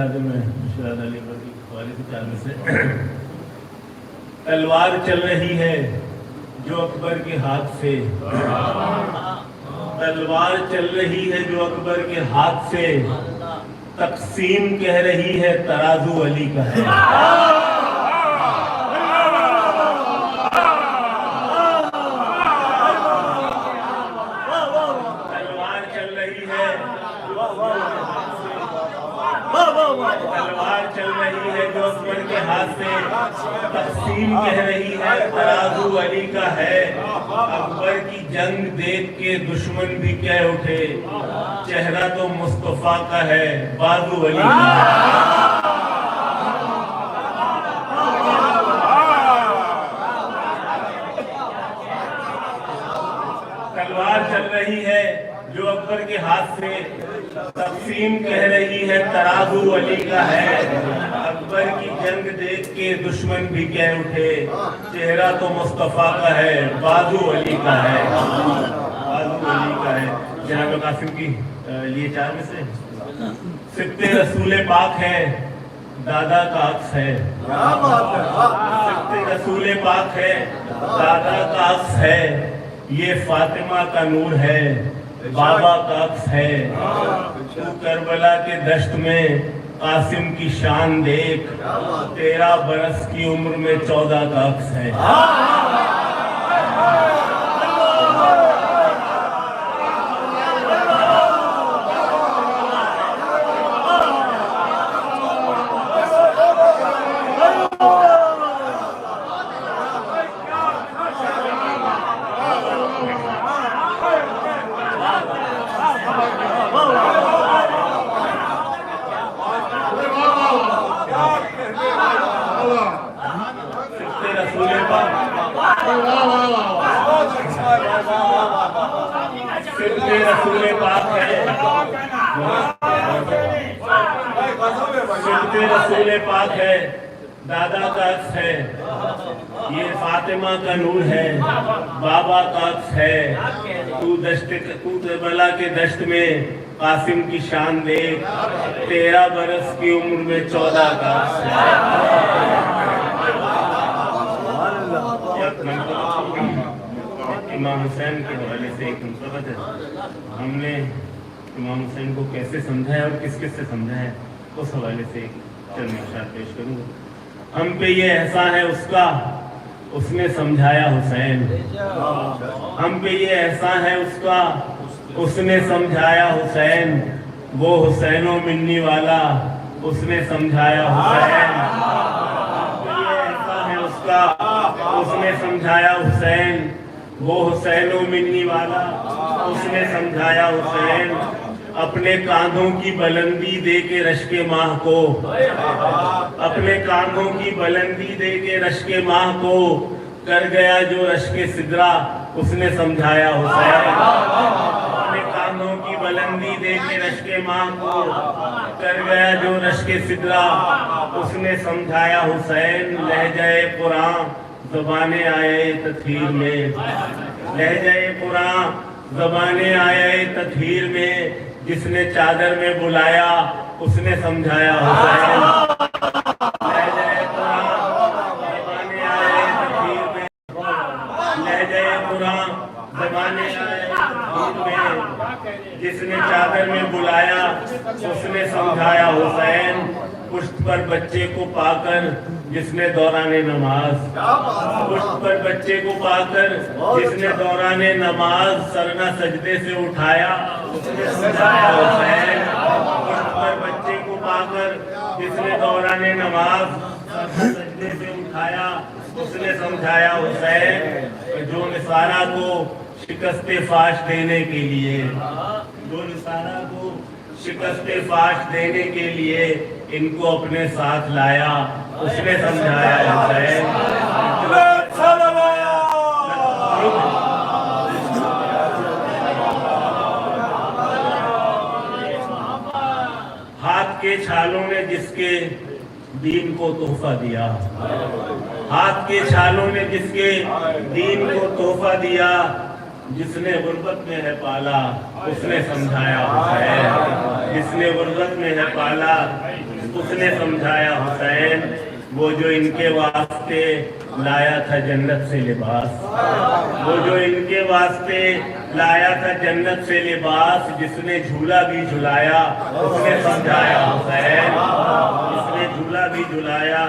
شہادت میں شہاد علی کی والد کی چال میں سے تلوار چل رہی ہے جو اکبر کے ہاتھ سے، تلوار چل رہی ہے جو اکبر کے ہاتھ سے، تقسیم کہہ رہی ہے ترازو علی کا ہے۔ تلوار چل رہی ہے جو اکبر کے ہاتھ سے، تقسیم کہہ رہی ہے ترازو علی کا ہے۔ اکبر کی جنگ دیکھ کے دشمن بھی کہہ اٹھے چہرہ تو مصطفیٰ کا ہے، بازو علی کا ہے۔ تلوار چل رہی ہے جو اکبر کے ہاتھ سے، تقسیم کہہ رہی ہے ترازو علی کا ہے۔ اکبر کی جنگ دیکھ کے دشمن بھی کہہ اٹھے چہرہ تو مصطفیٰ کا ہے، بازو علی کا ہے، بازو علی کا ہے۔ جناب قاسم کی لیے چار میں سے سبط رسول پاک ہے، دادا کا عکس ہے، سبط رسول پاک ہے، دادا کا عکس ہے، یہ فاطمہ کا نور ہے، بابا کا عکس ہے۔ تو کربلا کے دشت میں قاسم کی شان دیکھ، 13 برس کی عمر میں 14 کا عکس ہے۔ رسول پاک ہے، رسول پاک ہے، دادا کا عکس ہے، یہ فاطمہ کا نور ہے، بابا کا عکس ہے۔ تو کربلا کے دشت میں قاسم کی شان دیکھ، 13 برس کی عمر میں 14 کا عکس ہے۔ امام حسین کے حوالے سے ایک منصبت ہے، ہم نے امام حسین کو کیسے سمجھا ہے اور کس کس سے سمجھا ہے، اس حوالے سے ایک چند اشارات پیش کروں گا۔ ہم پہ یہ احسان ہے اس کا، اس نے سمجھایا حسین۔ ہم پہ یہ احسان ہے اس کا، اس نے سمجھایا حسین۔ وہ حسین و منی والا، اس نے سمجھایا حسین۔ ہم پہ یہ احسان ہے اس کا، اس نے سمجھایا حسین۔ وہ حسین و منی والا، اس نے سمجھایا حسین۔ اپنے کاندھوں کی بلندی دے کے رشک ماہ کو، اپنے کاندھوں کی بلندی دے کے رشک ماہ کو، کر گیا جو رشک سدرا، اس نے سمجھایا حسین۔ اپنے کاندھوں کی بلندی دے کے رشک ماہ کو، کر گیا جو رشک سدرا، اس نے سمجھایا حسین۔ لہجہ قرآن زبان آئے تطہیر میں، لہجہ قرآن زبان آئے تطہیر میں، جس نے چادر میں بلایا اس نے سمجھایا حسین۔ لہجہ قرآن زبان آئے تطہیر میں، لہجہ قرآن زبان آئے تطہیر میں، جس نے چادر میں بلایا اس نے سمجھایا حسین۔ پشت پر بچے کو پا کر جس نے دوران نماز، پشت پر بچے کو پا کر جس نے دوران نماز سرنا سجدے سے اٹھایا اس نے سمجھایا حسین۔ پشت پر بچے کو پا کر جس نے دوران نماز سرنا سجدے سے اٹھایا اس نے سمجھایا حسین۔ جو نصارہ کو شکست فاش دینے کے لیے، جو نصارہ کو شکست فاش دینے کے لیے ان کو اپنے ساتھ لایا اس نے سمجھایا حسین۔ ہاتھ کے چھالوں نے جس کے دین کو تحفہ دیا، ہاتھ کے چھالوں نے جس کے دین کو تحفہ دیا، جس نے غربت میں ہے پالا اس نے سمجھایا حسین۔ جس نے غربت میں ہے پالا اس نے سمجھایا حسین وہ جو ان کے واسطے لایا تھا جنت سے لباس، وہ جو ان کے واسطے لایا تھا جنت سے لباس، جس نے جھولا بھی جھلایا اس نے سمجھایا حسین، جس نے جھولا بھی جھلایا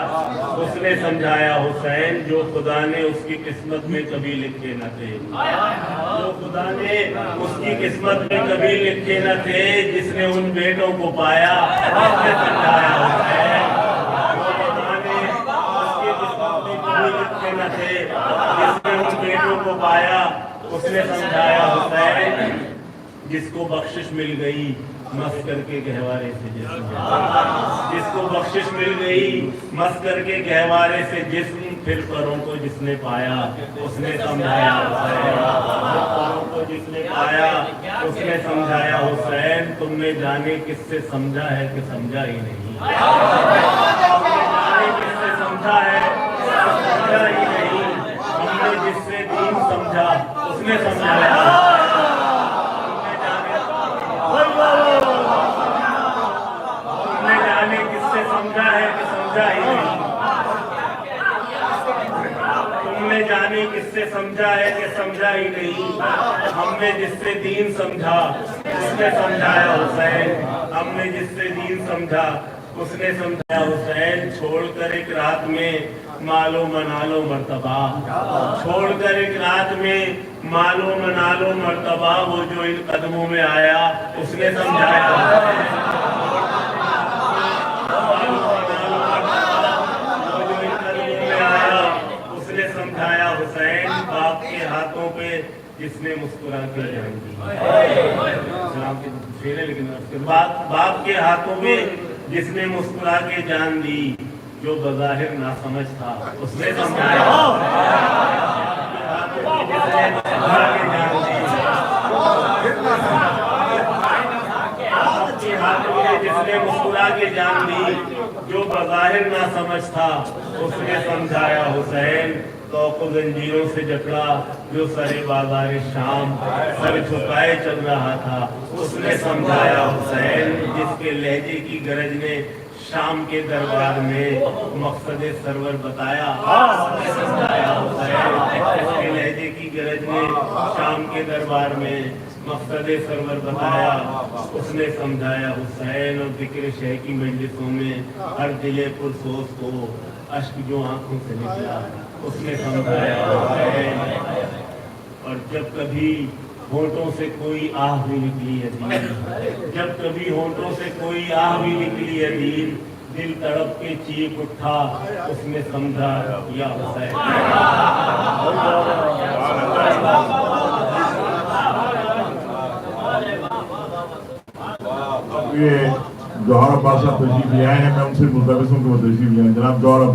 اس نے سمجھایا حسین، جو خدا نے اس کی قسمت میں کبھی لکھے نہ تھے، جو خدا نے اس کی قسمت میں کبھی لکھے نہ تھے، جس نے ان بیٹوں کو پایا اس نے سمجھایا حسین، تھے جس نے ان بیٹوں کو پایا اس نے سمجھایا حسین، جس کو بخشش مل گئی مس کر کے گہوارے سے جسم، جس کو بخشش مل گئی مس کر کے گہوارے سے جسم، پھر پروں کو جس نے پایا اس نے سمجھایا حسین، پروں کو جس نے پایا اس نے سمجھایا حسین، تم نے جانے کس سے سمجھا ہے کہ سمجھا ہی نہیں، کس سے سمجھا ہے سمجھا ہی نہیں، ہم نے جس سے دین سمجھا اس نے سمجھایا، ہم نے جانے کس سے سمجھا ہے کہ سمجھا ہی نہیں، تم نے جانے کس سے سمجھا ہے کہ سمجھا ہی نہیں، ہم نے جس سے دین سمجھا اس نے سمجھایا حسین، ہم نے جس سے دین سمجھا اس نے سمجھایا حسین، چھوڑ کر ایک رات میں مالو منالو مرتبہ، چھوڑ کر ایک رات میں مالو منالو مرتبہ، وہ جو ان قدموں میں آیا اس نے سمجھایا حسین، وہ جو ان قدموں میں آیا اس نے سمجھایا حسین، باپ کے ہاتھوں پہ جس نے مسکرا کے جان دی، سلام کے شیر ہے لیکن باپ کے ہاتھوں پہ جس نے مسکرا کے جان دی، جو بظاہر ناسمجھ تھا اس نے سمجھایا، جس نے مسکرا کے جان دی، جو بظاہر ناسمجھ تھا اس نے سمجھایا حسین، توق و زنجیروں سے جکڑا جو سر بازار شام سر جھکائے چل رہا تھا اس نے سمجھایا حسین، جس کے لہجے کی گرج نے شام کے دربار میں مقصد سرور بتایا اس نے سمجھایا حسین، جس کے لہجے کی گرج نے شام کے دربار میں مقصد سرور بتایا اس نے سمجھایا حسین، اور ذکر شہ کی مجلسوں میں ہر دل پرسوز کو اشک جو آنکھوں سے نکلا اس نے سمجھایا حسین، اور جب کبھی ہونٹوں سے کوئی آہ بھی نکلی عظیم، جب کبھی ہونٹوں سے کوئی آہ بھی نکلی عظیم، دل تڑپ کے چیخ اٹھا اس نے سمجھا یا حسین، یہ جوہر عباس صاحب تشریف لے آئے ہیں، میں ان سے ملتمس ہوں کہ وہ تشریف لے آئیں، جناب جوہر عباس